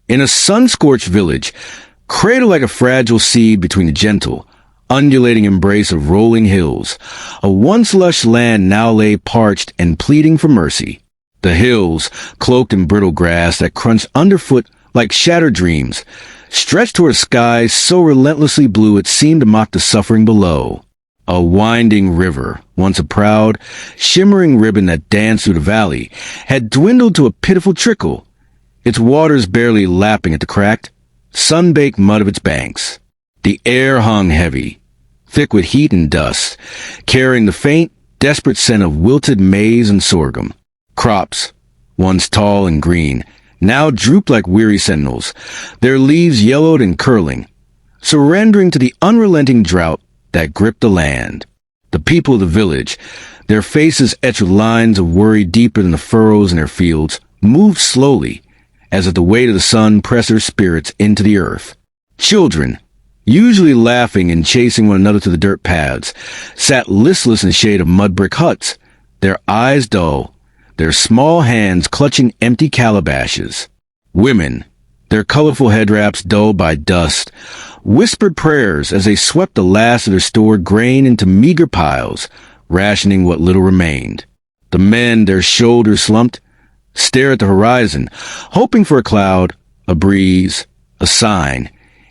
In a sun-scorched village, cradled like a fragile seed between the gentle, undulating embrace of rolling hills, a once lush land now lay parched and pleading for mercy. The hills, cloaked in brittle grass that crunched underfoot like shattered dreams, stretched toward a sky so relentlessly blue it seemed to mock the suffering below. A winding river, once a proud, shimmering ribbon that danced through the valley, had dwindled to a pitiful trickle, its waters barely lapping at the cracked, sun-baked mud of its banks. The air hung heavy, thick with heat and dust, carrying the faint, desperate scent of wilted maize and sorghum. Crops, once tall and green, now drooped like weary sentinels, their leaves yellowed and curling, surrendering to the unrelenting drought that gripped the land. The people of the village, their faces etched with lines of worry deeper than the furrows in their fields, moved slowly, as if the weight of the sun pressed their spirits into the earth. Children, usually laughing and chasing one another to the dirt paths, sat listless in the shade of mud brick huts, their eyes dull, their small hands clutching empty calabashes. Women, their colorful head wraps dulled by dust, whispered prayers as they swept the last of their stored grain into meager piles, rationing what little remained. The men, their shoulders slumped, stared at the horizon, hoping for a cloud, a breeze, a sign,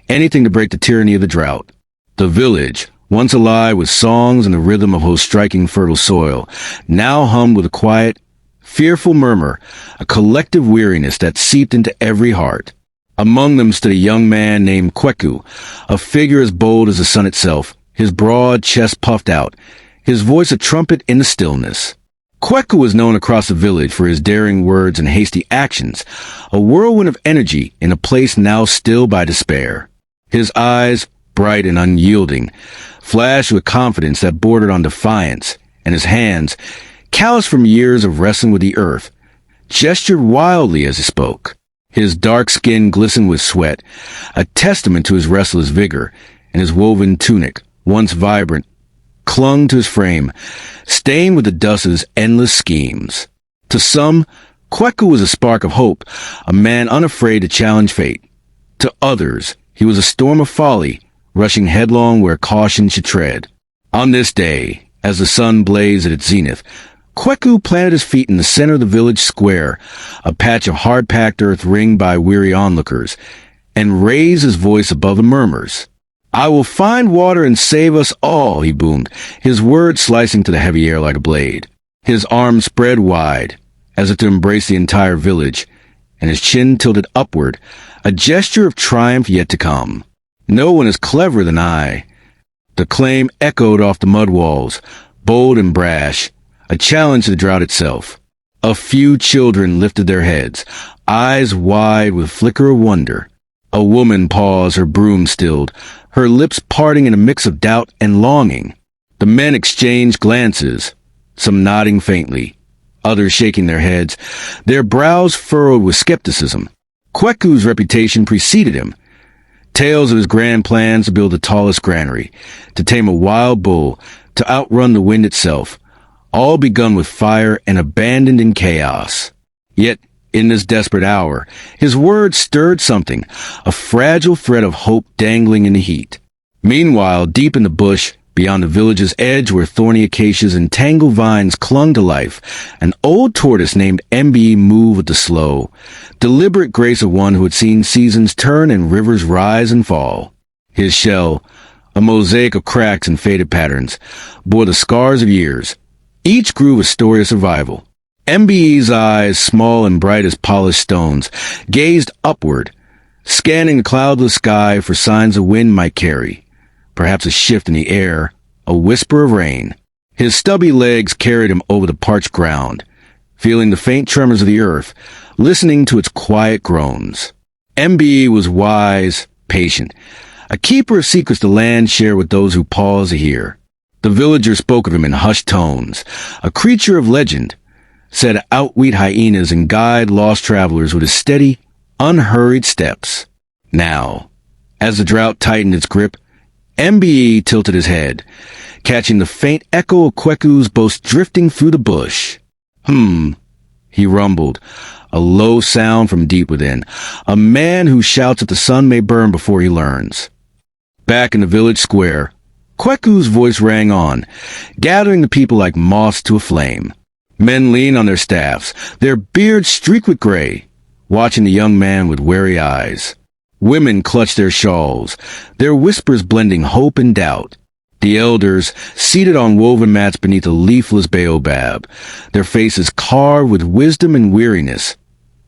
anything to break the tyranny of the drought. The village, once alive with songs and the rhythm of hosts striking fertile soil, now hummed with a quiet, fearful murmur, a collective weariness that seeped into every heart. Among them stood a young man named Kweku, a figure as bold as the sun itself, his broad chest puffed out, his voice a trumpet in the stillness. Kweku was known across the village for his daring words and hasty actions, a whirlwind of energy in a place now still by despair. His eyes, bright and unyielding, flashed with confidence that bordered on defiance, and his hands, calloused from years of wrestling with the earth, gestured wildly as he spoke. His dark skin glistened with sweat, a testament to his restless vigor, and his woven tunic, once vibrant, clung to his frame, stained with the dust of his endless schemes. To some, Kweku was a spark of hope, a man unafraid to challenge fate. To others, he was a storm of folly, rushing headlong where caution should tread. On this day, as the sun blazed at its zenith, Kweku planted his feet in the center of the village square, a patch of hard-packed earth ringed by weary onlookers, and raised his voice above the murmurs. "I will find water and save us all," he boomed, his words slicing to the heavy air like a blade. His arms spread wide, as if to embrace the entire village, and his chin tilted upward, a gesture of triumph yet to come. "No one is cleverer than I." The claim echoed off the mud walls, bold and brash, a challenge to the drought itself. A few children lifted their heads, eyes wide with flicker of wonder. A woman paused, her broom stilled, her lips parting in a mix of doubt and longing. The men exchanged glances, some nodding faintly, others shaking their heads, their brows furrowed with skepticism. Kweku's reputation preceded him. Tales of his grand plans to build the tallest granary, to tame a wild bull, to outrun the wind itself, all begun with fire and abandoned in chaos. Yet, in this desperate hour, his words stirred something, a fragile thread of hope dangling in the heat. Meanwhile, deep in the bush, beyond the village's edge where thorny acacias and tangled vines clung to life, an old tortoise named MB moved with the slow, deliberate grace of one who had seen seasons turn and rivers rise and fall. His shell, a mosaic of cracks and faded patterns, bore the scars of years. Each grew a story of survival. MBE's eyes, small and bright as polished stones, gazed upward, scanning the cloudless sky for signs the wind might carry. Perhaps a shift in the air, a whisper of rain. His stubby legs carried him over the parched ground, feeling the faint tremors of the earth, listening to its quiet groans. MBE was wise, patient, a keeper of secrets the land shared with those who pause to hear. The villagers spoke of him in hushed tones, a creature of legend, said to outwit hyenas and guide lost travelers with his steady, unhurried steps. Now, as the drought tightened its grip, MBE tilted his head, catching the faint echo of Kweku's boast drifting through the bush. He rumbled, A low sound from deep within. A man who shouts that the sun may burn before he learns. Back in the village square, Kweku's voice rang on, gathering the people like moths to a flame. Men lean on their staffs, their beards streaked with gray, watching the young man with wary eyes. Women clutch their shawls, their whispers blending hope and doubt. The elders, seated on woven mats beneath a leafless baobab, their faces carved with wisdom and weariness,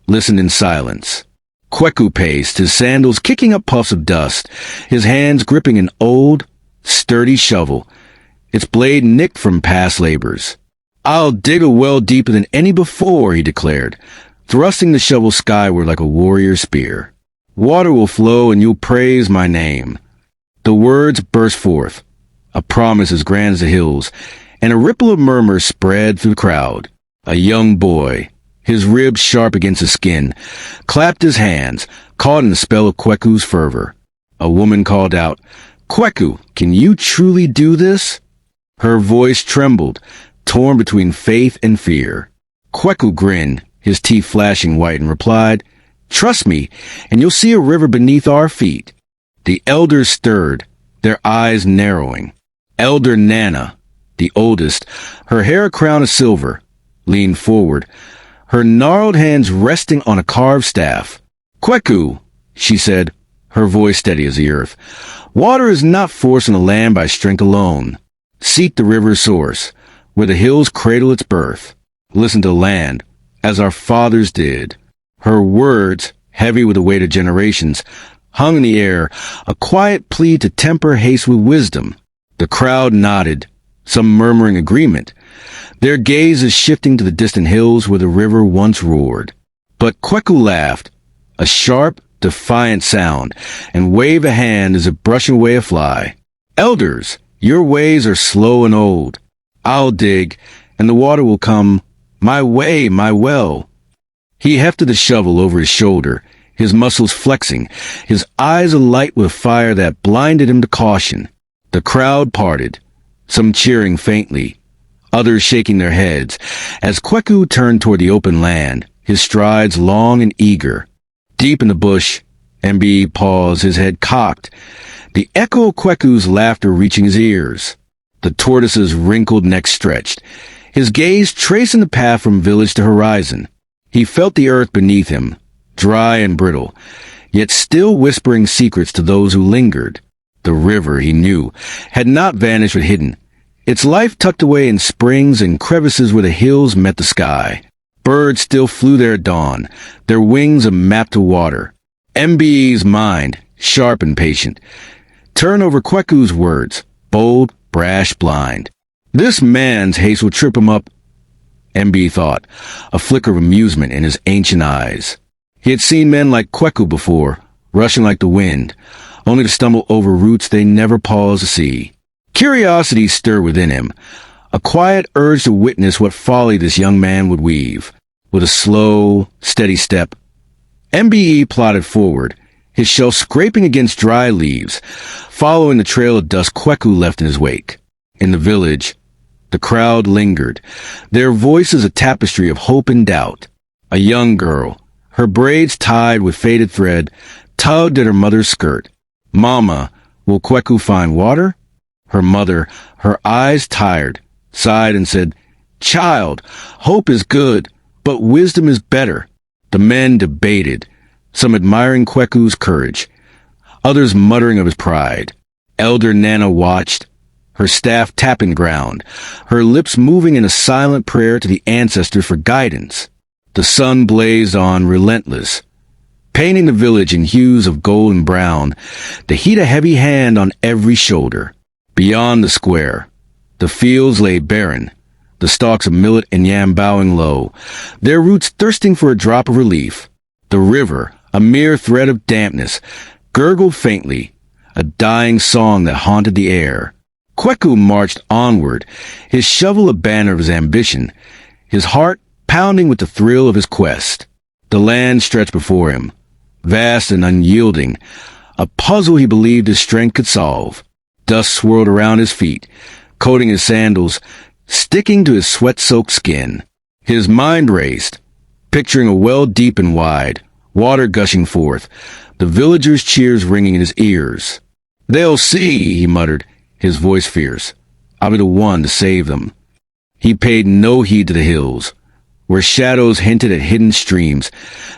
listened in silence. Kweku paced, his sandals kicking up puffs of dust, his hands gripping an old, sturdy shovel, its blade nicked from past labors. "I'll dig a well deeper than any before," he declared, thrusting the shovel skyward like a warrior's spear. "Water will flow and you'll praise my name." The words burst forth, a promise as grand as the hills, and a ripple of murmurs spread through the crowd. A young boy, his ribs sharp against his skin, clapped his hands, caught in the spell of Kweku's fervor. A woman called out, "Kweku, can you truly do this?" Her voice trembled, torn between faith and fear. Kweku grinned, his teeth flashing white, and replied, "Trust me, and you'll see a river beneath our feet." The elders stirred, their eyes narrowing. Elder Nana, the oldest, her hair a crown of silver, leaned forward, her gnarled hands resting on a carved staff. "Kweku," she said, her voice steady as the earth, "water is not forced on the land by strength alone. Seek the river's source, where the hills cradle its birth. Listen to the land, as our fathers did." Her words, heavy with the weight of generations, hung in the air, a quiet plea to temper haste with wisdom. The crowd nodded, some murmuring agreement, their gazes shifting to the distant hills where the river once roared. But Kweku laughed, a sharp, defiant sound, and waved a hand as if brushing away a fly. "Elders, your ways are slow and old. I'll dig, and the water will come my way, my well." He hefted the shovel over his shoulder, his muscles flexing, his eyes alight with fire that blinded him to caution. The crowd parted, some cheering faintly, others shaking their heads, as Kweku turned toward the open land, his strides long and eager. Deep in the bush, MB paused, his head cocked, the echo of Kweku's laughter reaching his ears. The tortoise's wrinkled neck stretched, his gaze tracing the path from village to horizon. He felt the earth beneath him, dry and brittle, yet still whispering secrets to those who lingered. The river, he knew, had not vanished but hidden, its life tucked away in springs and crevices where the hills met the sky. Birds still flew there at dawn, their wings a map to water. MBE's mind, sharp and patient, turned over Kweku's words, bold, brash, blind. This man's haste will trip him up, MB thought, a flicker of amusement in his ancient eyes. He had seen men like Kweku before, rushing like the wind, only to stumble over roots they never paused to see. Curiosity stirred within him, a quiet urge to witness what folly this young man would weave. With a slow, steady step, MBE plodded forward, his shell scraping against dry leaves, following the trail of dust Kweku left in his wake. In the village, the crowd lingered, their voices a tapestry of hope and doubt. A young girl, her braids tied with faded thread, tugged at her mother's skirt. "Mama, will Kweku find water?" Her mother, her eyes tired, sighed and said, "Child, hope is good, but wisdom is better." The men debated, some admiring Kweku's courage, others muttering of his pride. Elder Nana watched, her staff tapping the ground, her lips moving in a silent prayer to the ancestors for guidance. The sun blazed on, relentless, painting the village in hues of gold and brown, the heat a heavy hand on every shoulder. Beyond the square, the fields lay barren, the stalks of millet and yam bowing low, their roots thirsting for a drop of relief. The river, a mere thread of dampness, gurgled faintly, a dying song that haunted the air. Kweku marched onward, his shovel a banner of his ambition, his heart pounding with the thrill of his quest. The land stretched before him, vast and unyielding, a puzzle he believed his strength could solve. Dust swirled around his feet, coating his sandals, sticking to his sweat-soaked skin. His mind raced, picturing a well deep and wide, water gushing forth, the villagers' cheers ringing in his ears. "They'll see," he muttered, his voice fierce. "I'll be the one to save them." He paid no heed to the hills, where shadows hinted at hidden streams,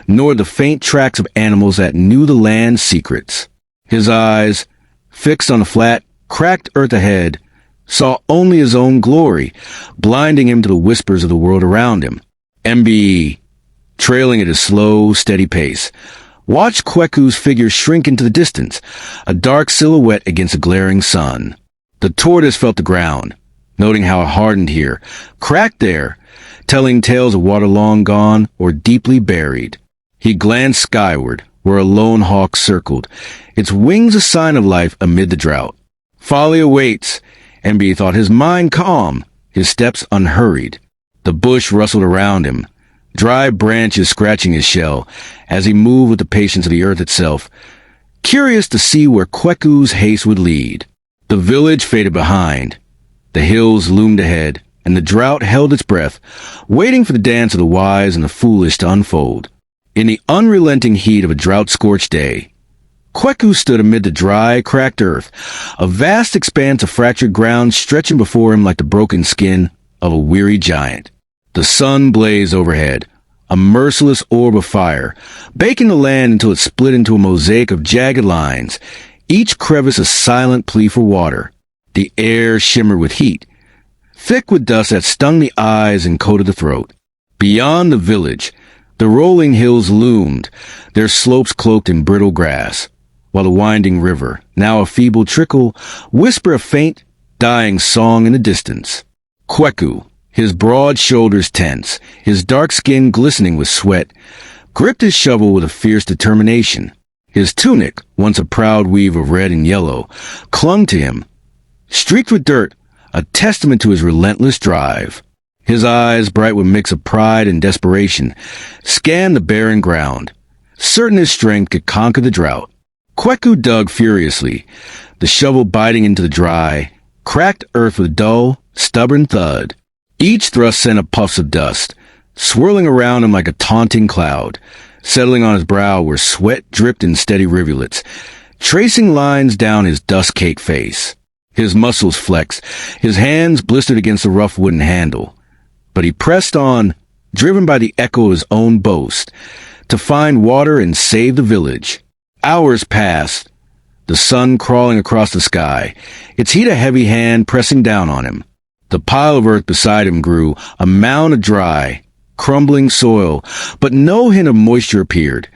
nor the faint tracks of animals that knew the land's secrets. His eyes, fixed on the flat, cracked earth ahead, saw only his own glory, blinding him to the whispers of the world around him. MBE, trailing at a slow, steady pace, watched Kweku's figure shrink into the distance, a dark silhouette against a glaring sun. The tortoise felt the ground, noting how it hardened here, cracked there, telling tales of water long gone or deeply buried. He glanced skyward, where a lone hawk circled, its wings a sign of life amid the drought. Folly awaits, MB thought, his mind calm, his steps unhurried. The bush rustled around him, dry branches scratching his shell, as he moved with the patience of the earth itself, curious to see where Kweku's haste would lead. The village faded behind. The hills loomed ahead, and the drought held its breath, waiting for the dance of the wise and the foolish to unfold. In the unrelenting heat of a drought-scorched day, Kweku stood amid the dry, cracked earth, a vast expanse of fractured ground stretching before him like the broken skin of a weary giant. The sun blazed overhead, a merciless orb of fire, baking the land until it split into a mosaic of jagged lines, each crevice a silent plea for water. The air shimmered with heat, thick with dust that stung the eyes and coated the throat. Beyond the village, the rolling hills loomed, their slopes cloaked in brittle grass, while the winding river, now a feeble trickle, whispered a faint, dying song in the distance. Kweku, his broad shoulders tense, his dark skin glistening with sweat, gripped his shovel with a fierce determination. His tunic, once a proud weave of red and yellow, clung to him, streaked with dirt, a testament to his relentless drive. His eyes, bright with a mix of pride and desperation, scanned the barren ground, certain his strength could conquer the drought. Kweku dug furiously, the shovel biting into the dry, cracked earth with a dull, stubborn thud. Each thrust sent up puffs of dust, swirling around him like a taunting cloud, settling on his brow where sweat dripped in steady rivulets, tracing lines down his dust-caked face. His muscles flexed, his hands blistered against the rough wooden handle. But he pressed on, driven by the echo of his own boast, to find water and save the village. Hours passed, the sun crawling across the sky, its heat a heavy hand pressing down on him. The pile of earth beside him grew, a mound of dry, crumbling soil, but no hint of moisture appeared.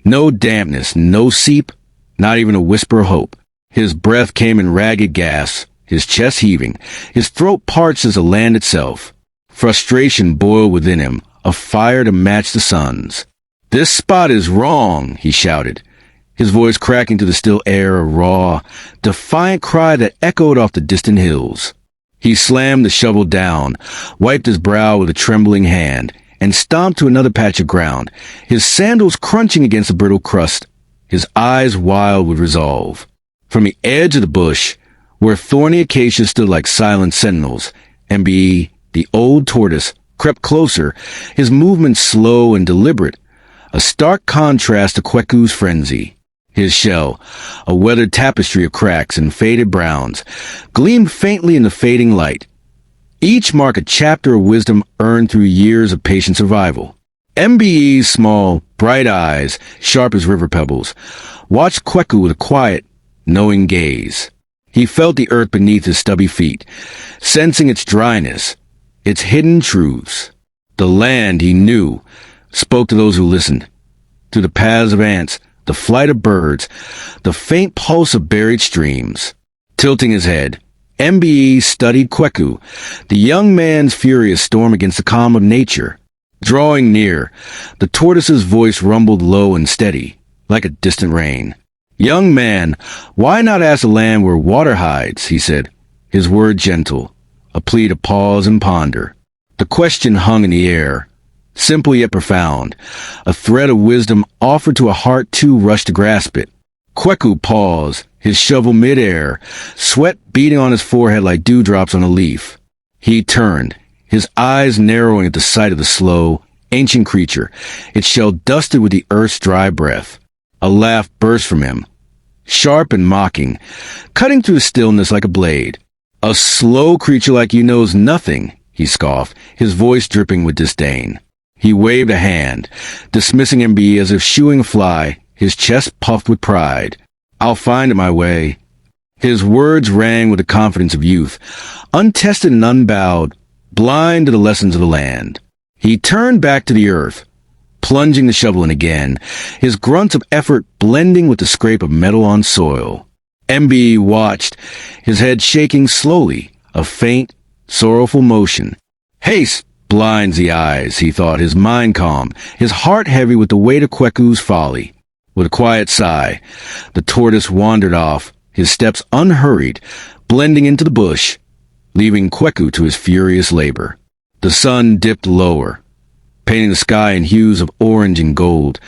No dampness, no seep, not even a whisper of hope. His breath came in ragged gasps, his chest heaving, his throat parched as the land itself. Frustration boiled within him, a fire to match the sun's. "This spot is wrong," he shouted, his voice cracking to the still air, a raw, defiant cry that echoed off the distant hills. He slammed the shovel down, wiped his brow with a trembling hand, and stomped to another patch of ground, his sandals crunching against the brittle crust, his eyes wild with resolve. From the edge of the bush, where thorny acacias stood like silent sentinels, MBE, the old tortoise, crept closer, his movements slow and deliberate, a stark contrast to Kweku's frenzy. His shell, a weathered tapestry of cracks and faded browns, gleamed faintly in the fading light. Each mark a chapter of wisdom earned through years of patient survival. MBE's small, bright eyes, sharp as river pebbles, watched Kweku with a quiet, knowing gaze. He felt the earth beneath his stubby feet, sensing its dryness, its hidden truths. The land, he knew, spoke to those who listened. Through the paths of ants, the flight of birds, the faint pulse of buried streams. Tilting his head, MBE studied Kweku, the young man's furious storm against the calm of nature. Drawing near, the tortoise's voice rumbled low and steady, like a distant rain. "Young man, why not ask the land where water hides?" he said, his word gentle, a plea to pause and ponder. The question hung in the air, simple yet profound, a thread of wisdom offered to a heart too rushed to grasp it. Kweku paused, his shovel mid-air, sweat beating on his forehead like dewdrops on a leaf. He turned, his eyes narrowing at the sight of the slow, ancient creature, its shell dusted with the earth's dry breath. A laugh burst from him, sharp and mocking, cutting through the stillness like a blade. "A slow creature like you knows nothing," he scoffed, his voice dripping with disdain. He waved a hand, dismissing MB as if shooing a fly, his chest puffed with pride. "I'll find my way." His words rang with the confidence of youth, untested and unbowed, blind to the lessons of the land. He turned back to the earth, plunging the shovel in again, his grunts of effort blending with the scrape of metal on soil. MB watched, his head shaking slowly, a faint, sorrowful motion. Haste blinds the eyes, he thought, his mind calm, his heart heavy with the weight of Kweku's folly. With a quiet sigh, the tortoise wandered off, his steps unhurried, blending into the bush, leaving Kweku to his furious labor. The sun dipped lower, painting the sky in hues of orange and gold,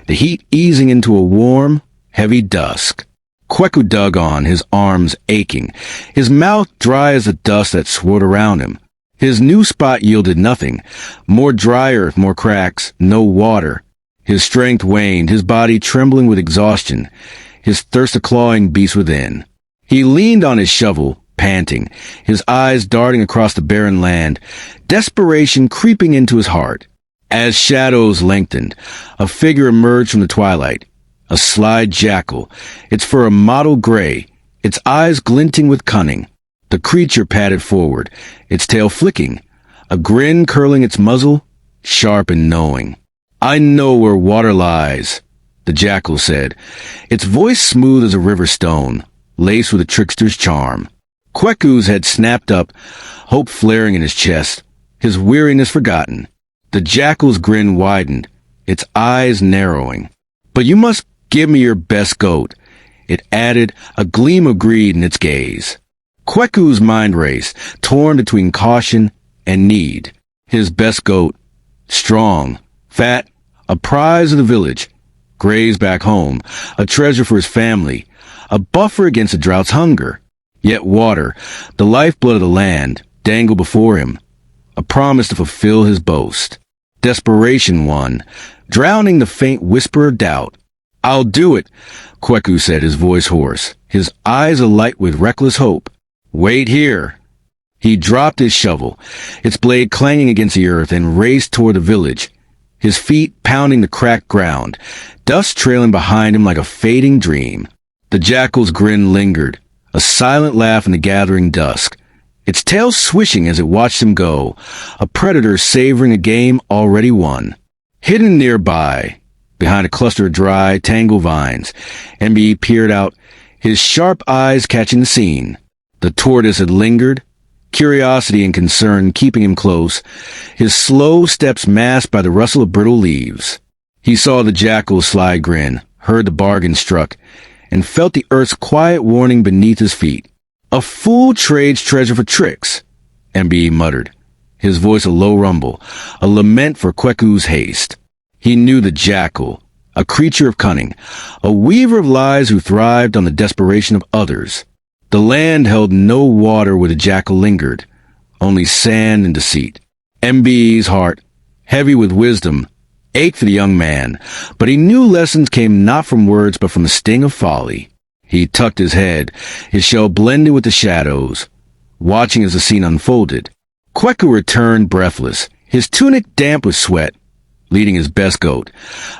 the heat easing into a warm, heavy dusk. Kweku dug on, his arms aching, his mouth dry as the dust that swirled around him. His new spot yielded nothing, more dry earth, more cracks, no water. His strength waned, his body trembling with exhaustion, his thirst a clawing beast within. He leaned on his shovel, panting, his eyes darting across the barren land, desperation creeping into his heart. As shadows lengthened, a figure emerged from the twilight, a sly jackal, its fur a mottled gray, its eyes glinting with cunning. The creature padded forward, its tail flicking, a grin curling its muzzle, sharp and knowing. "I know where water lies," the jackal said, its voice smooth as a river stone, laced with a trickster's charm. Kweku's head snapped up, hope flaring in his chest, his weariness forgotten. The jackal's grin widened, its eyes narrowing. "But you must give me your best goat," it added, a gleam of greed in its gaze. Kweku's mind raced, torn between caution and need. His best goat, strong, fat, a prize of the village, grazed back home, a treasure for his family, a buffer against the drought's hunger. Yet water, the lifeblood of the land, dangled before him, a promise to fulfill his boast. Desperation won, drowning the faint whisper of doubt. "I'll do it," Kweku said, his voice hoarse, his eyes alight with reckless hope. "Wait here." He dropped his shovel, its blade clanging against the earth, and raced toward the village, his feet pounding the cracked ground, dust trailing behind him like a fading dream. The jackal's grin lingered, a silent laugh in the gathering dusk, its tail swishing as it watched him go, a predator savoring a game already won. Hidden nearby, behind a cluster of dry, tangled vines, MB peered out, his sharp eyes catching the scene. The tortoise had lingered, curiosity and concern keeping him close, his slow steps masked by the rustle of brittle leaves. He saw the jackal's sly grin, heard the bargain struck, and felt the earth's quiet warning beneath his feet. "A fool trades treasure for tricks," MB muttered, his voice a low rumble, a lament for Kweku's haste. He knew the jackal, a creature of cunning, a weaver of lies who thrived on the desperation of others. The land held no water where the jackal lingered, only sand and deceit. MB's heart, heavy with wisdom, ached for the young man, but he knew lessons came not from words but from the sting of folly. He tucked his head, his shell blended with the shadows, watching as the scene unfolded. Kweku returned breathless, his tunic damp with sweat, leading his best goat,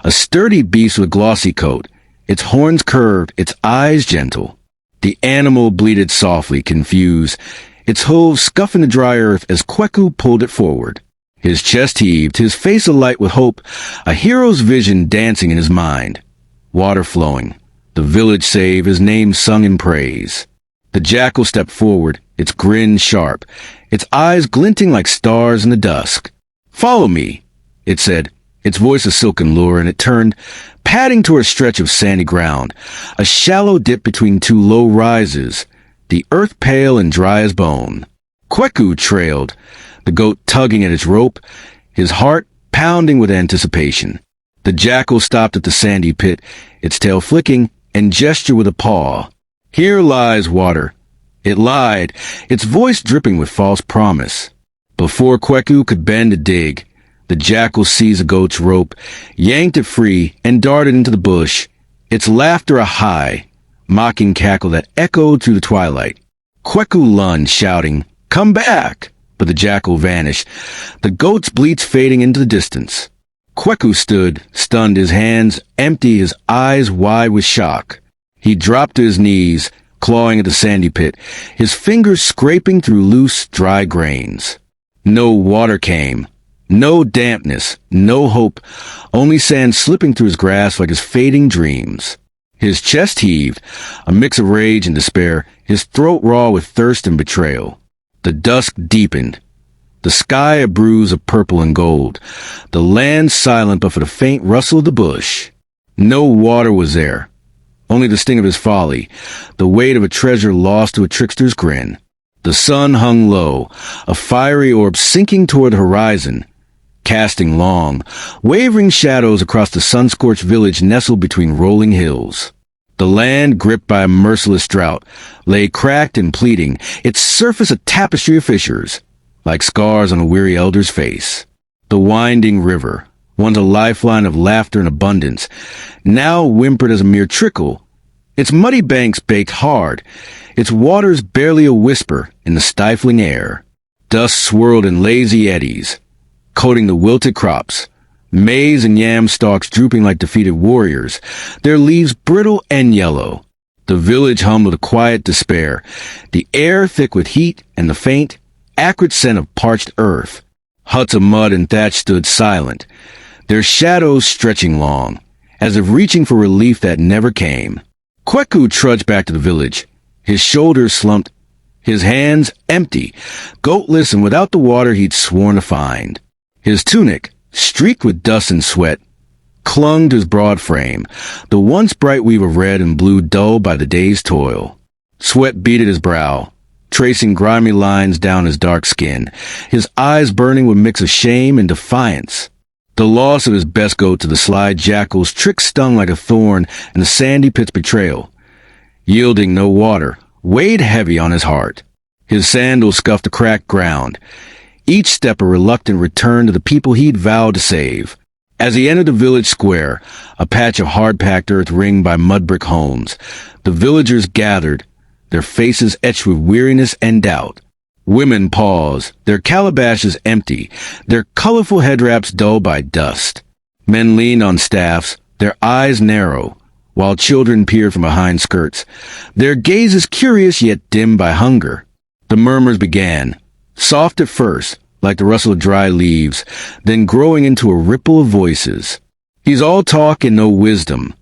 a sturdy beast with a glossy coat, its horns curved, its eyes gentle. The animal bleated softly, confused, its hooves scuffing the dry earth as Kweku pulled it forward. His chest heaved, his face alight with hope, a hero's vision dancing in his mind. Water flowing, the village saved, his name sung in praise. The jackal stepped forward, its grin sharp, its eyes glinting like stars in the dusk. "Follow me," it said, its voice a silken lure, and it turned, padding toward a stretch of sandy ground, a shallow dip between two low rises, the earth pale and dry as bone. Kweku trailed, the goat tugging at its rope, his heart pounding with anticipation. The jackal stopped at the sandy pit, its tail flicking, and gestured with a paw. "Here lies water." It lied, its voice dripping with false promise. Before Kweku could bend to dig, The jackal seized the goat's rope, yanked it free, and darted into the bush, its laughter a high, mocking cackle that echoed through the twilight. Kweku lunged, shouting, "Come back!" But the jackal vanished, the goat's bleats fading into the distance. Kweku stood, stunned, his hands empty, his eyes wide with shock. He dropped to his knees, clawing at the sandy pit, his fingers scraping through loose, dry grains. No water came. No dampness, no hope, only sand slipping through his grasp like his fading dreams. His chest heaved, a mix of rage and despair, his throat raw with thirst and betrayal. The dusk deepened, the sky a bruise of purple and gold, the land silent but for the faint rustle of the bush. No water was there, only the sting of his folly, the weight of a treasure lost to a trickster's grin. The sun hung low, a fiery orb sinking toward the horizon, casting long, wavering shadows across the sun-scorched village nestled between rolling hills. The land, gripped by a merciless drought, lay cracked and pleading, its surface a tapestry of fissures, like scars on a weary elder's face. The winding river, once a lifeline of laughter and abundance, now whimpered as a mere trickle, its muddy banks baked hard, its waters barely a whisper in the stifling air. Dust swirled in lazy eddies, coating the wilted crops, maize and yam stalks drooping like defeated warriors, their leaves brittle and yellow. The village hummed with a quiet despair, the air thick with heat and the faint, acrid scent of parched earth. Huts of mud and thatch stood silent, their shadows stretching long, as if reaching for relief that never came. Kweku trudged back to the village, his shoulders slumped, his hands empty, goatless and without the water he'd sworn to find. His tunic, streaked with dust and sweat, clung to his broad frame, the once bright weave of red and blue dulled by the day's toil. Sweat beaded his brow, tracing grimy lines down his dark skin, his eyes burning with a mix of shame and defiance. The loss of his best goat to the sly jackal's trick stung like a thorn and the sandy pit's betrayal. Yielding no water, weighed heavy on his heart. His sandals scuffed the cracked ground, each step a reluctant return to the people he'd vowed to save. As he entered the village square, a patch of hard-packed earth ringed by mud-brick homes, the villagers gathered, their faces etched with weariness and doubt. Women paused, their calabashes empty, their colorful head wraps dulled by dust. Men leaned on staffs, their eyes narrow, while children peered from behind skirts, their gazes curious yet dimmed by hunger. The murmurs began, soft at first, like the rustle of dry leaves, then growing into a ripple of voices. "He's all talk and no wisdom,"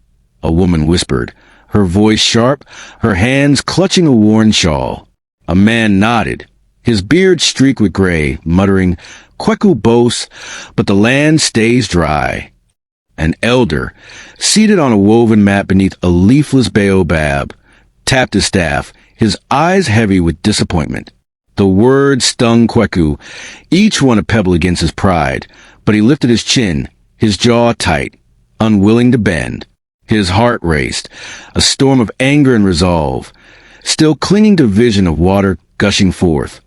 a woman whispered, her voice sharp, her hands clutching a worn shawl. A man nodded, his beard streaked with gray, muttering, "Kweku boasts, but the land stays dry." An elder, seated on a woven mat beneath a leafless baobab, tapped his staff, his eyes heavy with disappointment. The words stung Kweku, each one a pebble against his pride, but he lifted his chin, his jaw tight, unwilling to bend. His heart raced, a storm of anger and resolve, still clinging to vision of water gushing forth,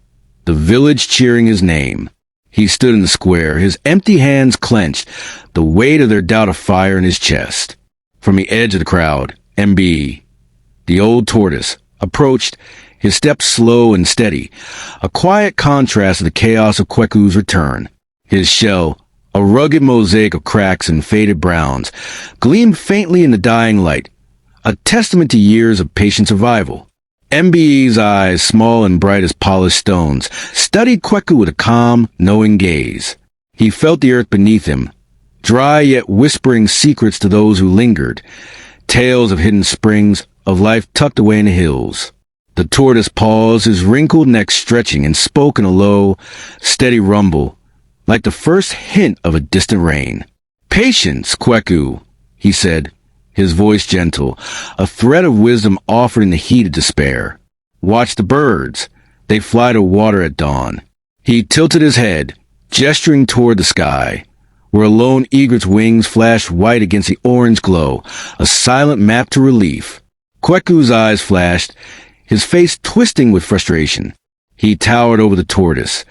the village cheering his name. He stood in the square, his empty hands clenched, the weight of their doubt of fire in his chest. From the edge of the crowd, MB, the old tortoise, approached, his steps slow and steady, a quiet contrast to the chaos of Kweku's return. His shell, a rugged mosaic of cracks and faded browns, gleamed faintly in the dying light, a testament to years of patient survival. MBE's eyes, small and bright as polished stones, studied Kweku with a calm, knowing gaze. He felt the earth beneath him, dry yet whispering secrets to those who lingered, tales of hidden springs, of life tucked away in the hills. The tortoise paused, his wrinkled neck stretching, and spoke in a low, steady rumble, like the first hint of a distant rain. "Patience, Kweku," he said, his voice gentle, a thread of wisdom offered in the heat of despair. "Watch the birds. They fly to water at dawn." He tilted his head, gesturing toward the sky, where a lone egret's wings flashed white against the orange glow, a silent map to relief. Kweku's eyes flashed, his face twisting with frustration. He towered over the tortoise,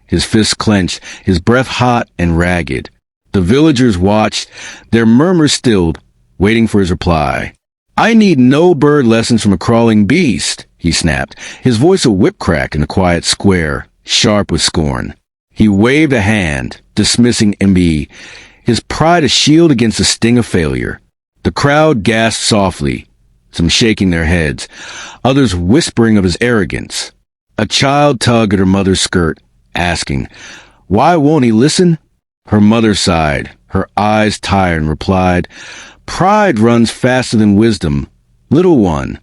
his fists clenched, his breath hot and ragged. The villagers watched, their murmurs stilled, waiting for his reply. "I need no bird lessons from a crawling beast," he snapped, his voice a whip crack in the quiet square, sharp with scorn. He waved a hand, dismissing MB, his pride a shield against the sting of failure. The crowd gasped softly, some shaking their heads, others whispering of his arrogance. A child tugged at her mother's skirt, asking, "Why won't he listen?" Her mother sighed, her eyes tired, and replied, "Pride runs faster than wisdom, little one."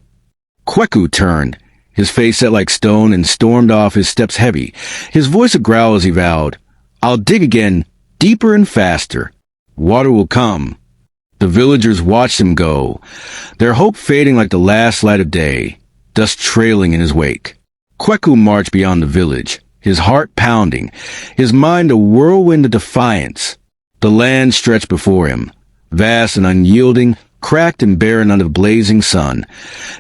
Kweku turned, his face set like stone, and stormed off, his steps heavy, his voice a growl as he vowed, "I'll dig again, deeper and faster. Water will come." The villagers watched him go, their hope fading like the last light of day, dust trailing in his wake. Kweku marched beyond the village, his heart pounding, his mind a whirlwind of defiance. The land stretched before him, vast and unyielding, cracked and barren under the blazing sun,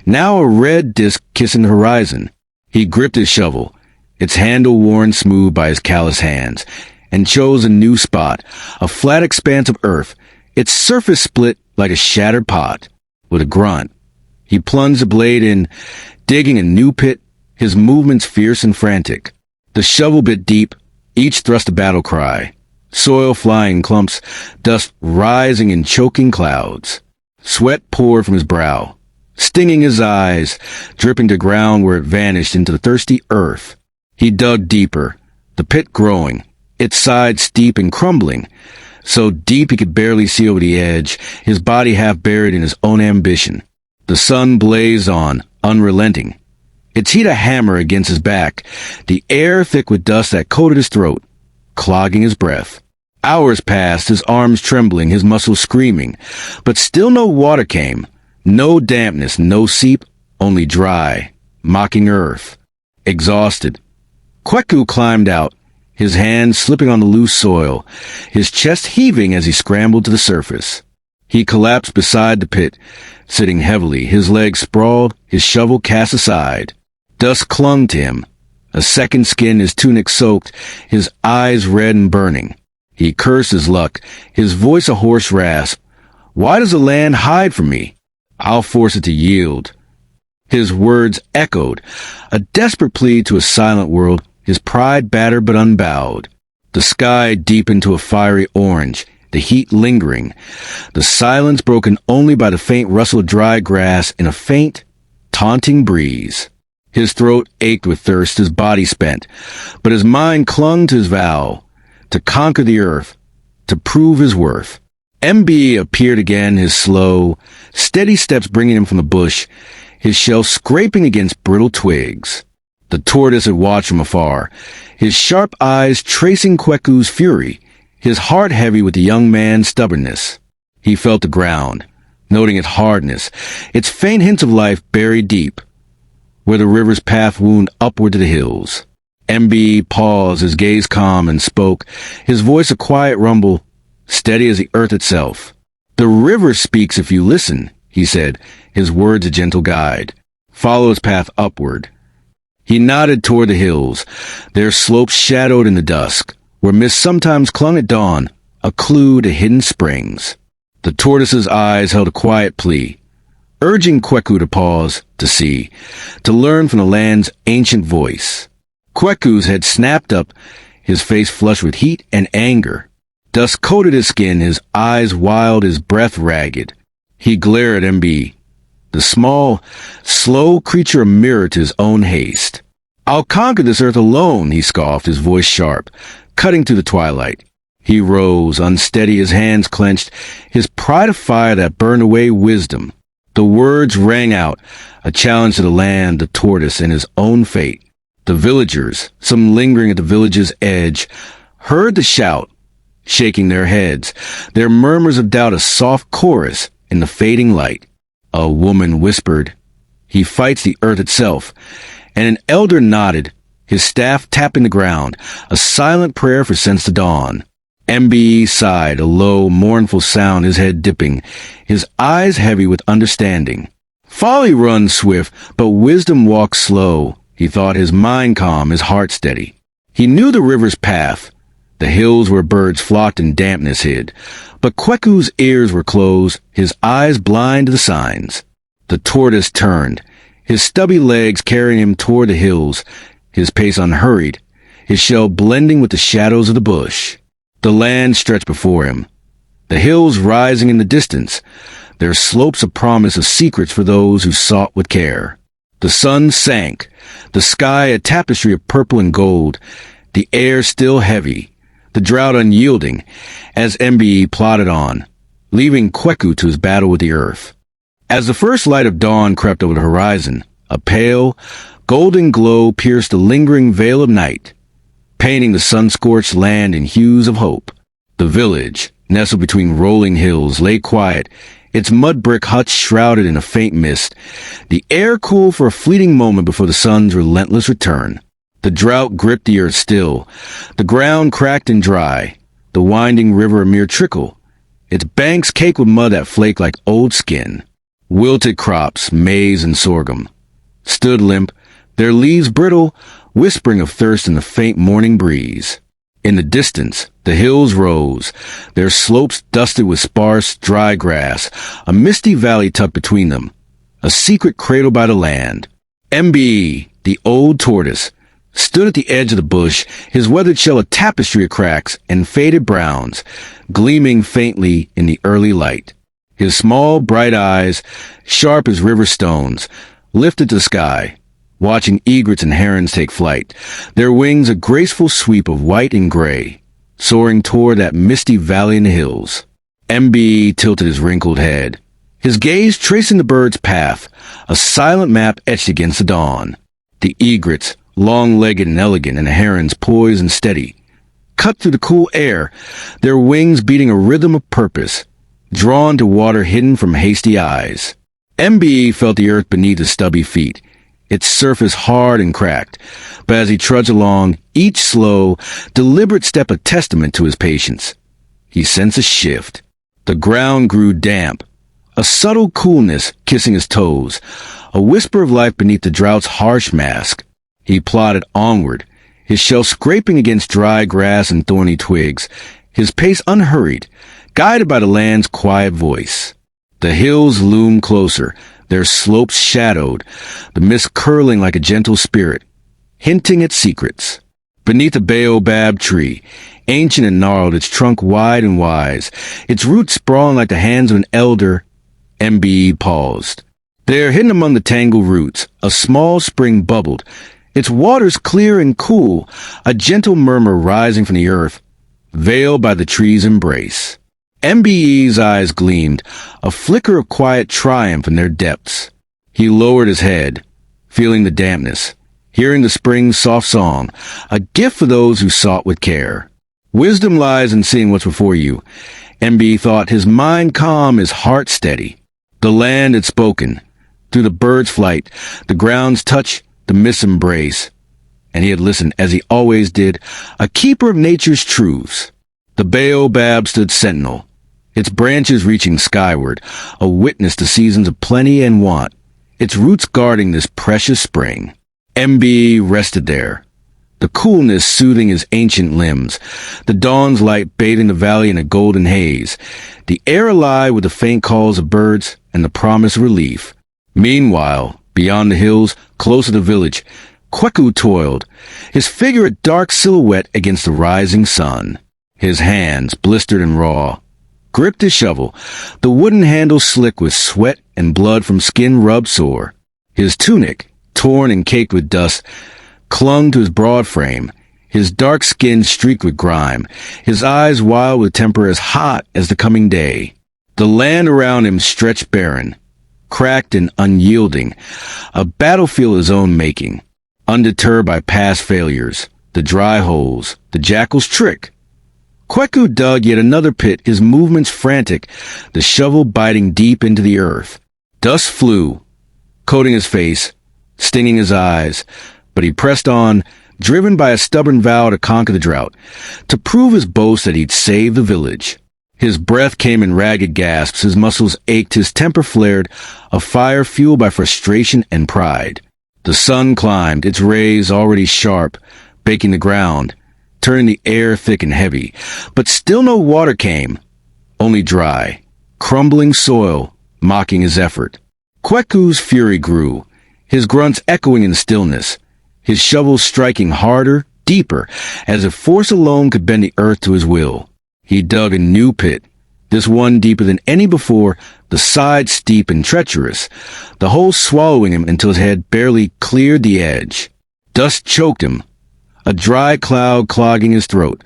now a red disk kissing the horizon. He gripped his shovel, its handle worn smooth by his callous hands, and chose a new spot, a flat expanse of earth, its surface split like a shattered pot. With a grunt, he plunged the blade in, digging a new pit, his movements fierce and frantic. The shovel bit deep, each thrust a battle cry. Soil flying in clumps, dust rising in choking clouds. Sweat poured from his brow, stinging his eyes, dripping to ground where it vanished into the thirsty earth. He dug deeper, the pit growing, its sides steep and crumbling, so deep he could barely see over the edge, his body half buried in his own ambition. The sun blazed on, unrelenting, its heat a hammer against his back, the air thick with dust that coated his throat, clogging his breath. Hours passed, his arms trembling, his muscles screaming, but still no water came, no dampness, no seep, only dry, mocking earth. Exhausted, Kweku climbed out, his hands slipping on the loose soil, his chest heaving as he scrambled to the surface. He collapsed beside the pit, sitting heavily, his legs sprawled, his shovel cast aside. Dust clung to him, a second skin, his tunic soaked, his eyes red and burning. He cursed his luck, his voice a hoarse rasp. "Why does the land hide from me? I'll force it to yield." His words echoed, a desperate plea to a silent world, his pride battered but unbowed. The sky deepened to a fiery orange, the heat lingering, the silence broken only by the faint rustle of dry grass in a faint, taunting breeze. His throat ached with thirst, his body spent, but his mind clung to his vow, to conquer the earth, to prove his worth. MB appeared again, his slow, steady steps bringing him from the bush, his shell scraping against brittle twigs. The tortoise had watched from afar, his sharp eyes tracing Kweku's fury, his heart heavy with the young man's stubbornness. He felt the ground, noting its hardness, its faint hints of life buried deep, where the river's path wound upward to the hills. MB paused, his gaze calm, and spoke, his voice a quiet rumble, steady as the earth itself. "The river speaks if you listen," he said, his words a gentle guide. "Follow its path upward." He nodded toward the hills, their slopes shadowed in the dusk, where mist sometimes clung at dawn, a clue to hidden springs. The tortoise's eyes held a quiet plea, urging Kweku to pause, to see, to learn from the land's ancient voice. Kweku's head snapped up, his face flushed with heat and anger. Dust coated his skin, his eyes wild, his breath ragged. He glared at MB, the small, slow creature a mirror to his own haste. "I'll conquer this earth alone," he scoffed, his voice sharp, cutting through the twilight. He rose, unsteady, his hands clenched, his pride a fire that burned away wisdom. The words rang out, a challenge to the land, the tortoise, and his own fate. The villagers, some lingering at the village's edge, heard the shout, shaking their heads, their murmurs of doubt a soft chorus in the fading light. A woman whispered, "He fights the earth itself," and an elder nodded, his staff tapping the ground, a silent prayer for sense to dawn. MB sighed, a low, mournful sound, his head dipping, his eyes heavy with understanding. Folly runs swift, but wisdom walks slow, he thought, his mind calm, his heart steady. He knew the river's path, the hills where birds flocked and dampness hid. But Kweku's ears were closed, his eyes blind to the signs. The tortoise turned, his stubby legs carrying him toward the hills, his pace unhurried, his shell blending with the shadows of the bush. The land stretched before him, the hills rising in the distance, their slopes a promise of secrets for those who sought with care. The sun sank, the sky a tapestry of purple and gold, the air still heavy, the drought unyielding, as MBE plodded on, leaving Kweku to his battle with the earth. As the first light of dawn crept over the horizon, a pale, golden glow pierced the lingering veil of night, painting the sun-scorched land in hues of hope. The village, nestled between rolling hills, lay quiet, its mud-brick huts shrouded in a faint mist, the air cool for a fleeting moment before the sun's relentless return. The drought gripped the earth still, the ground cracked and dry, the winding river a mere trickle, its banks caked with mud that flaked like old skin. Wilted crops, maize and sorghum, stood limp, their leaves brittle, whispering of thirst in the faint morning breeze. In the distance, the hills rose, their slopes dusted with sparse, dry grass, a misty valley tucked between them, a secret cradle by the land. MBE, the old tortoise, stood at the edge of the bush, his weathered shell a tapestry of cracks and faded browns, gleaming faintly in the early light. His small, bright eyes, sharp as river stones, lifted to the sky, watching egrets and herons take flight, their wings a graceful sweep of white and gray, soaring toward that misty valley in the hills. MBE tilted his wrinkled head, his gaze tracing the bird's path, a silent map etched against the dawn. The egrets, long-legged and elegant, and the herons poised and steady, cut through the cool air, their wings beating a rhythm of purpose, drawn to water hidden from hasty eyes. MBE felt the earth beneath his stubby feet, its surface hard and cracked, but as he trudged along, each slow, deliberate step a testament to his patience. He sensed a shift. The ground grew damp, a subtle coolness kissing his toes, a whisper of life beneath the drought's harsh mask. He plodded onward, his shell scraping against dry grass and thorny twigs, his pace unhurried, guided by the land's quiet voice. The hills loomed closer, their slopes shadowed, the mist curling like a gentle spirit, hinting at secrets. Beneath a baobab tree, ancient and gnarled, its trunk wide and wise, its roots sprawling like the hands of an elder, MBE paused. There, hidden among the tangled roots, a small spring bubbled, its waters clear and cool, a gentle murmur rising from the earth, veiled by the tree's embrace. MBE's eyes gleamed, a flicker of quiet triumph in their depths. He lowered his head, feeling the dampness, hearing the spring's soft song, a gift for those who sought with care. Wisdom lies in seeing what's before you, MBE thought, his mind calm, his heart steady. The land had spoken, through the bird's flight, the ground's touch, the mist's embrace, and he had listened, as he always did, a keeper of nature's truths. The baobab stood sentinel, its branches reaching skyward, a witness to seasons of plenty and want, its roots guarding this precious spring. MBE rested there, the coolness soothing his ancient limbs, the dawn's light bathing the valley in a golden haze, the air alive with the faint calls of birds and the promise of relief. Meanwhile, beyond the hills, close to the village, Kweku toiled, his figure a dark silhouette against the rising sun. His hands, blistered and raw, gripped his shovel, the wooden handle slick with sweat and blood from skin rubbed sore. His tunic, torn and caked with dust, clung to his broad frame, his dark skin streaked with grime, his eyes wild with temper as hot as the coming day. The land around him stretched barren, cracked and unyielding, a battlefield of his own making, undeterred by past failures, the dry holes, the jackal's trick. Kweku dug yet another pit, his movements frantic, the shovel biting deep into the earth. Dust flew, coating his face, stinging his eyes, but he pressed on, driven by a stubborn vow to conquer the drought, to prove his boast that he'd save the village. His breath came in ragged gasps, his muscles ached, his temper flared, a fire fueled by frustration and pride. The sun climbed, its rays already sharp, baking the ground, turning the air thick and heavy. But still no water came, only dry, crumbling soil mocking his effort. Kweku's fury grew, his grunts echoing in the stillness, his shovel striking harder, deeper, as if force alone could bend the earth to his will. He dug a new pit, this one deeper than any before, the side steep and treacherous, the hole swallowing him until his head barely cleared the edge. Dust choked him, a dry cloud clogging his throat,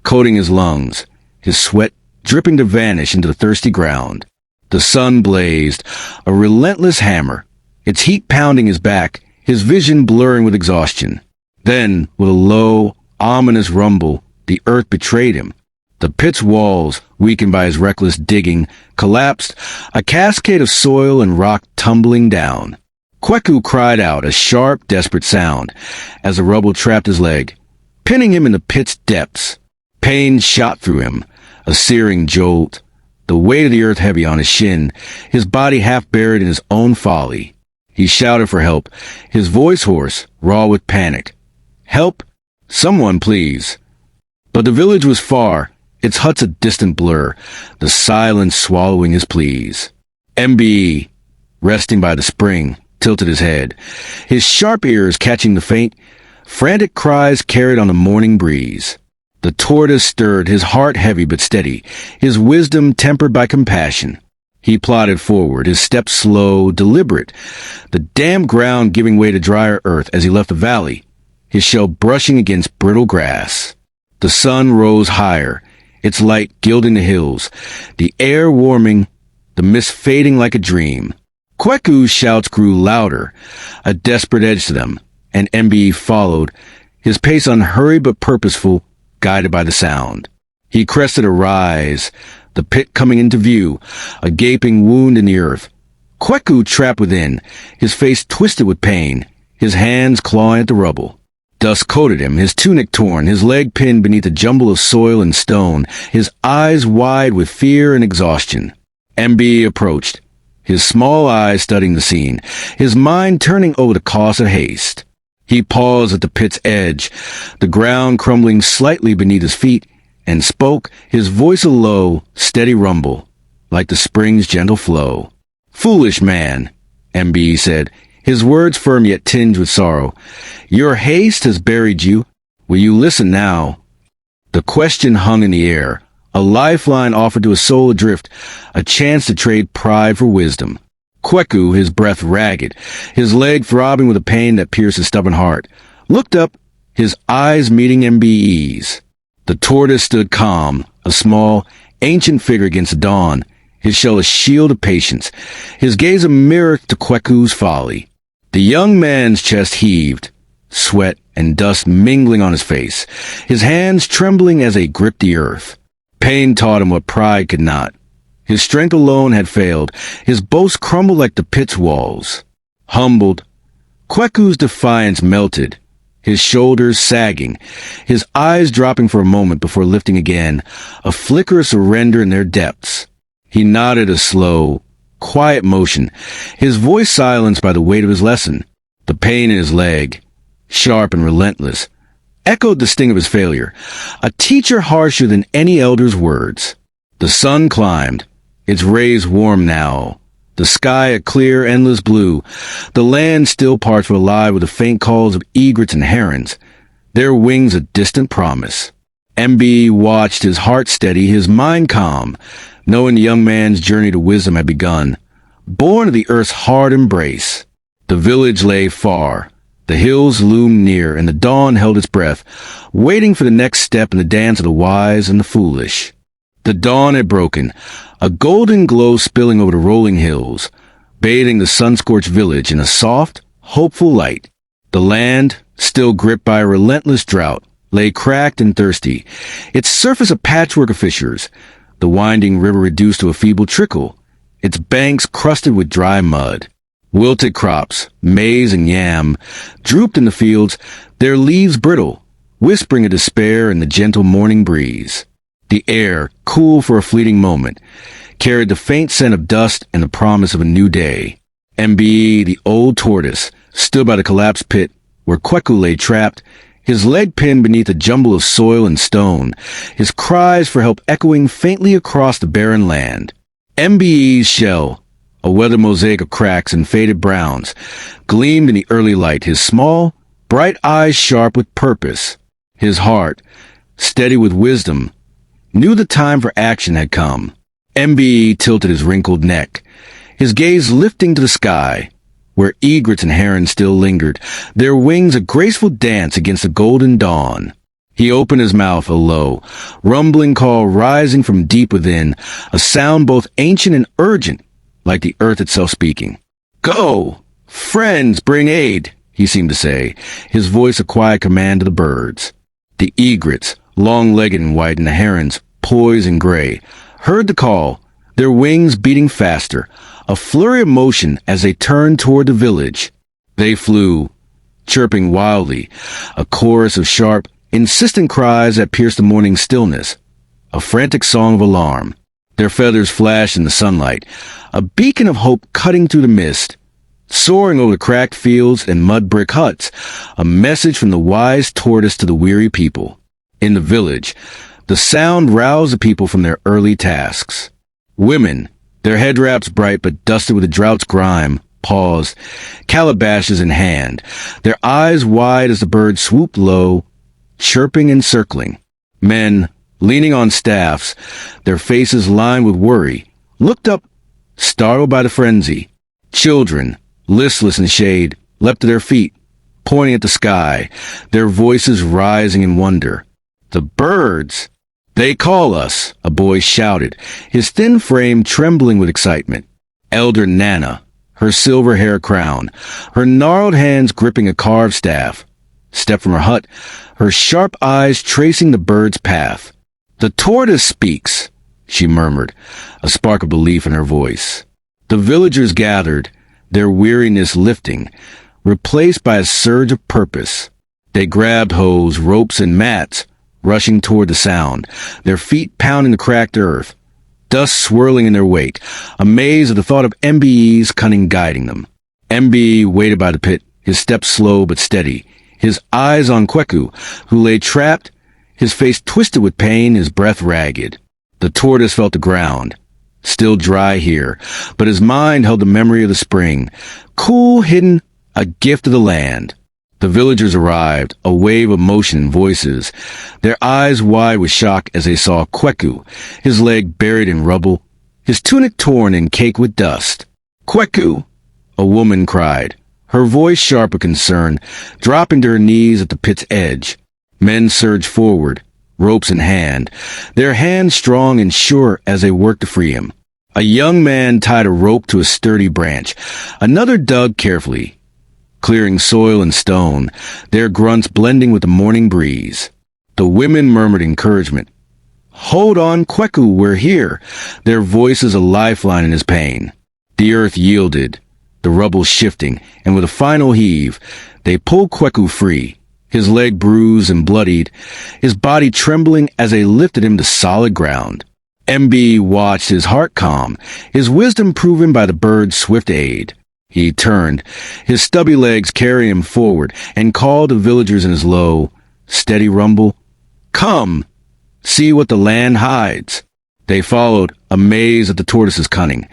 coating his lungs, his sweat dripping to vanish into the thirsty ground. The sun blazed, a relentless hammer, its heat pounding his back, his vision blurring with exhaustion. Then, with a low, ominous rumble, the earth betrayed him. The pit's walls, weakened by his reckless digging, collapsed, a cascade of soil and rock tumbling down. Kweku cried out, a sharp, desperate sound, as the rubble trapped his leg, pinning him in the pit's depths. Pain shot through him, a searing jolt, the weight of the earth heavy on his shin, his body half buried in his own folly. He shouted for help, his voice hoarse, raw with panic. Help! Someone, please! But the village was far, its huts a distant blur, the silence swallowing his pleas. MBE, resting by the spring, tilted his head, his sharp ears catching the faint, frantic cries carried on the morning breeze. The tortoise stirred, his heart heavy but steady, his wisdom tempered by compassion. He plodded forward, his steps slow, deliberate, the damp ground giving way to drier earth as he left the valley, his shell brushing against brittle grass. The sun rose higher, its light gilding the hills, the air warming, the mist fading like a dream. Kweku's shouts grew louder, a desperate edge to them, and MBE followed, his pace unhurried but purposeful, guided by the sound. He crested a rise, the pit coming into view, a gaping wound in the earth. Kweku trapped within, his face twisted with pain, his hands clawing at the rubble. Dust coated him, his tunic torn, his leg pinned beneath a jumble of soil and stone, his eyes wide with fear and exhaustion. MBE approached, his small eyes studying the scene, his mind turning over the cost of haste. He paused at the pit's edge, the ground crumbling slightly beneath his feet, and spoke, his voice a low, steady rumble, like the spring's gentle flow. "Foolish man," MBE said, his words firm yet tinged with sorrow. "Your haste has buried you. Will you listen now?" The question hung in the air, a lifeline offered to a soul adrift, a chance to trade pride for wisdom. Kweku, his breath ragged, his leg throbbing with a pain that pierced his stubborn heart, looked up, his eyes meeting MBE's. The tortoise stood calm, a small, ancient figure against the dawn, his shell a shield of patience, his gaze a mirror to Kweku's folly. The young man's chest heaved, sweat and dust mingling on his face, his hands trembling as they gripped the earth. Pain taught him what pride could not. His strength alone had failed, his boast crumbled like the pit's walls. Humbled, Kweku's defiance melted, his shoulders sagging, his eyes dropping for a moment before lifting again, a flicker of surrender in their depths. He nodded a slow, quiet motion, his voice silenced by the weight of his lesson. The pain in his leg, sharp and relentless, echoed the sting of his failure, a teacher harsher than any elder's words. The sun climbed, its rays warm now, the sky a clear, endless blue, the land still parched but alive with the faint calls of egrets and herons, their wings a distant promise. MB watched, his heart steady, his mind calm, knowing the young man's journey to wisdom had begun. Born of the earth's hard embrace, the village lay far, the hills loomed near, and the dawn held its breath, waiting for the next step in the dance of the wise and the foolish. The dawn had broken, a golden glow spilling over the rolling hills, bathing the sun-scorched village in a soft, hopeful light. The land, still gripped by a relentless drought, lay cracked and thirsty, its surface a patchwork of fissures, the winding river reduced to a feeble trickle, its banks crusted with dry mud. Wilted crops, maize and yam, drooped in the fields, their leaves brittle, whispering a despair in the gentle morning breeze. The air, cool for a fleeting moment, carried the faint scent of dust and the promise of a new day. MBE, the old tortoise, stood by the collapsed pit where Kweku lay trapped, his leg pinned beneath a jumble of soil and stone, his cries for help echoing faintly across the barren land. MBE's shell, a weathered mosaic of cracks and faded browns, gleamed in the early light, his small, bright eyes sharp with purpose. His heart, steady with wisdom, knew the time for action had come. MBE tilted his wrinkled neck, his gaze lifting to the sky, where egrets and herons still lingered, their wings a graceful dance against the golden dawn. He opened his mouth, a low, rumbling call rising from deep within, a sound both ancient and urgent, like the earth itself speaking. "Go! Friends, bring aid!" he seemed to say, his voice a quiet command to the birds. The egrets, long-legged and white, and the herons, poised and gray, heard the call, their wings beating faster, a flurry of motion as they turned toward the village. They flew, chirping wildly, a chorus of sharp, insistent cries that pierced the morning stillness, a frantic song of alarm. Their feathers flashed in the sunlight, a beacon of hope cutting through the mist, soaring over the cracked fields and mud-brick huts, a message from the wise tortoise to the weary people. In the village, the sound roused the people from their early tasks. Women, their head wraps bright but dusted with the drought's grime, paused, calabashes in hand, their eyes wide as the birds swooped low, chirping and circling. Men, leaning on staffs, their faces lined with worry, looked up, startled by the frenzy. Children, listless in shade, leapt to their feet, pointing at the sky, their voices rising in wonder. "The birds! They call us," a boy shouted, his thin frame trembling with excitement. Elder Nana, her silver hair crowned, her gnarled hands gripping a carved staff, stepped from her hut, her sharp eyes tracing the bird's path. "The tortoise speaks," she murmured, a spark of belief in her voice. The villagers gathered, their weariness lifting, replaced by a surge of purpose. They grabbed hoes, ropes, and mats, rushing toward the sound, their feet pounding the cracked earth, dust swirling in their wake, amazed at the thought of MBE's cunning guiding them. MBE waited by the pit, his steps slow but steady, his eyes on Kweku, who lay trapped, his face twisted with pain, his breath ragged. The tortoise felt the ground, still dry here, but his mind held the memory of the spring, cool, hidden, a gift of the land. The villagers arrived, a wave of motion and voices, their eyes wide with shock as they saw Kweku, his leg buried in rubble, his tunic torn and caked with dust. "Kweku!" a woman cried, her voice sharp with concern, dropping to her knees at the pit's edge. Men surged forward, ropes in hand, their hands strong and sure as they worked to free him. A young man tied a rope to a sturdy branch. Another dug carefully, clearing soil and stone, their grunts blending with the morning breeze. The women murmured encouragement. "Hold on, Kweku, we're here," their voices a lifeline in his pain. The earth yielded, the rubble shifting, and with a final heave, they pulled Kweku free, his leg bruised and bloodied, his body trembling as they lifted him to solid ground. MB watched, his heart calm, his wisdom proven by the bird's swift aid. He turned, his stubby legs carrying him forward, and called the villagers in his low, steady rumble, "Come, see what the land hides." They followed, amazed at the tortoise's cunning,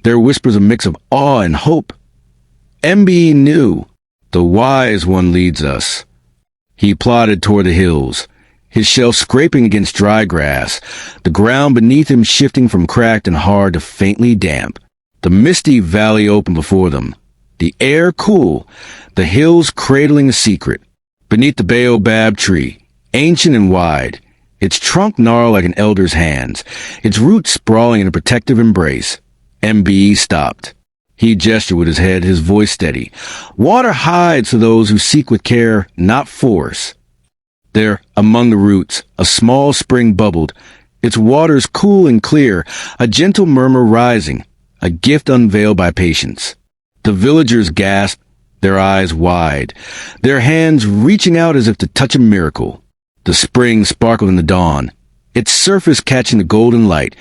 their whispers a mix of awe and hope. MB knew, the wise one leads us. He plodded toward the hills, his shell scraping against dry grass, the ground beneath him shifting from cracked and hard to faintly damp. The misty valley opened before them, the air cool, the hills cradling a secret. Beneath the baobab tree, ancient and wide, its trunk gnarled like an elder's hands, its roots sprawling in a protective embrace, MB stopped. He gestured with his head, his voice steady. "Water hides to those who seek with care, not force." There, among the roots, a small spring bubbled, its waters cool and clear, a gentle murmur rising, a gift unveiled by patience. The villagers gasped, their eyes wide, their hands reaching out as if to touch a miracle. The spring sparkled in the dawn, its surface catching the golden light,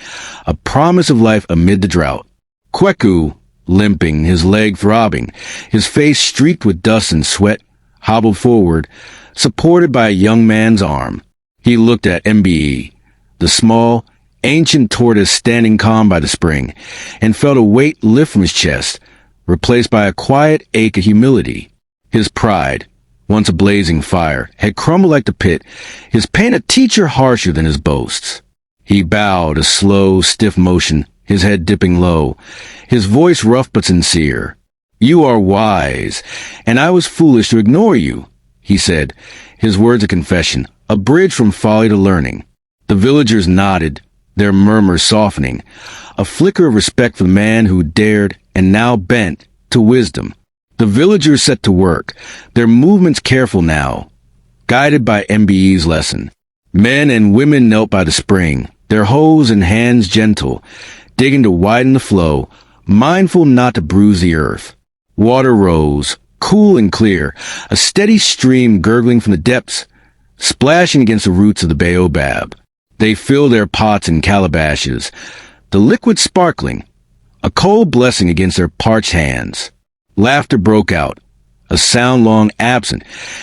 a promise of life amid the drought. Kweku, limping, his leg throbbing, his face streaked with dust and sweat, hobbled forward, supported by a young man's arm. He looked at MBE, the small, ancient tortoise standing calm by the spring, and felt a weight lift from his chest, replaced by a quiet ache of humility. His pride, once a blazing fire, had crumbled like the pit, his pain a teacher harsher than his boasts. He bowed, a slow, stiff motion, his head dipping low, his voice rough but sincere. "You are wise, and I was foolish to ignore you," he said, his words a confession, a bridge from folly to learning. The villagers nodded, their murmurs softening, a flicker of respect for the man who dared and now bent to wisdom. The villagers set to work, their movements careful now, guided by MBE's lesson. Men and women knelt by the spring, their hoes and hands gentle, digging to widen the flow, mindful not to bruise the earth. Water rose, cool and clear, a steady stream gurgling from the depths, splashing against the roots of the baobab. They filled their pots and calabashes, the liquid sparkling, a cold blessing against their parched hands. Laughter broke out, a sound long absent,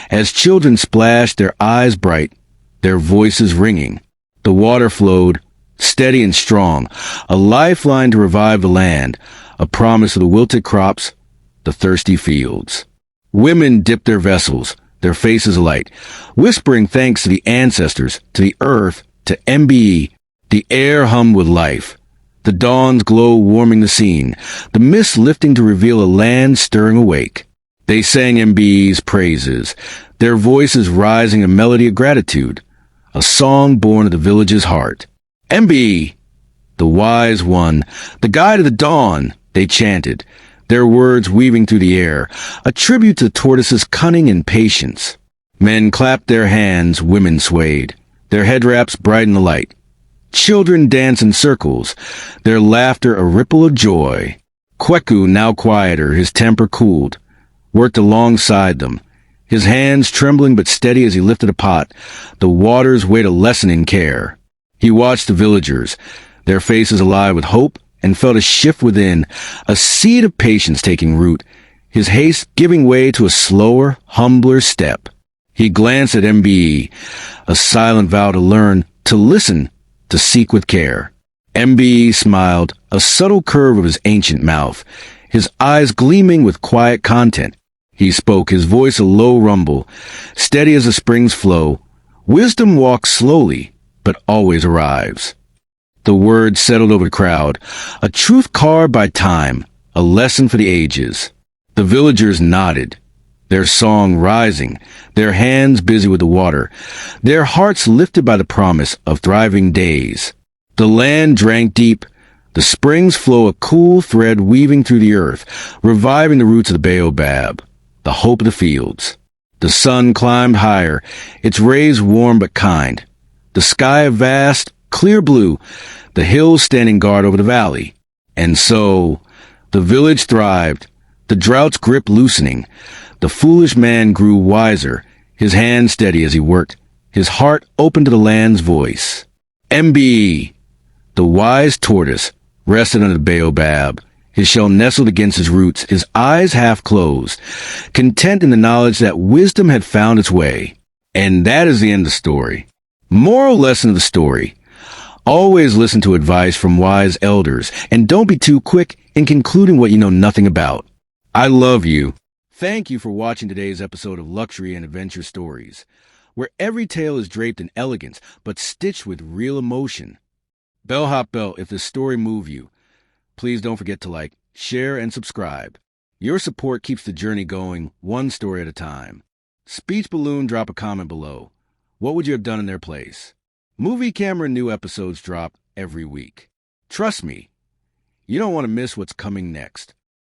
as children splashed, their eyes bright, their voices ringing. The water flowed, steady and strong, a lifeline to revive the land, a promise of the wilted crops, the thirsty fields. Women dipped their vessels, their faces alight, whispering thanks to the ancestors, to the earth, to MBE. The air hummed with life, the dawn's glow warming the scene, the mist lifting to reveal a land stirring awake. They sang MBE's praises, their voices rising a melody of gratitude, a song born of the village's heart. "MBE, the wise one, the guide of the dawn," they chanted, their words weaving through the air, a tribute to the tortoise's cunning and patience. Men clapped their hands, women swayed, their head wraps brightened the light. Children danced in circles, their laughter a ripple of joy. Kweku, now quieter, his temper cooled, worked alongside them, his hands trembling but steady as he lifted a pot, the water's weight a lessening care. He watched the villagers, their faces alive with hope, and felt a shift within, a seed of patience taking root, his haste giving way to a slower, humbler step. He glanced at MBE, a silent vow to learn, to listen, to seek with care. MBE smiled, a subtle curve of his ancient mouth, his eyes gleaming with quiet content. He spoke, his voice a low rumble, steady as the spring's flow. "Wisdom walks slowly, but always arrives." The words settled over the crowd, a truth carved by time, a lesson for the ages. The villagers nodded, their song rising, their hands busy with the water, their hearts lifted by the promise of thriving days. The land drank deep, the spring's flow a cool thread weaving through the earth, reviving the roots of the baobab, the hope of the fields. The sun climbed higher, its rays warm but kind. The sky a vast, clear blue, the hills standing guard over the valley. And so, the village thrived, the drought's grip loosening. The foolish man grew wiser, his hand steady as he worked, his heart open to the land's voice. MBE, the wise tortoise, rested under the baobab, his shell nestled against his roots, his eyes half closed, content in the knowledge that wisdom had found its way. And that is the end of the story. Moral lesson of the story: always listen to advice from wise elders, and don't be too quick in concluding what you know nothing about. I love you. Thank you for watching today's episode of Luxury and Adventure Stories, where every tale is draped in elegance, but stitched with real emotion. Bellhop Bell, if this story moved you, please don't forget to like, share, and subscribe. Your support keeps the journey going, one story at a time. Speech Balloon, drop a comment below. What would you have done in their place? Movie Camera new episodes drop every week. Trust me, you don't want to miss what's coming next.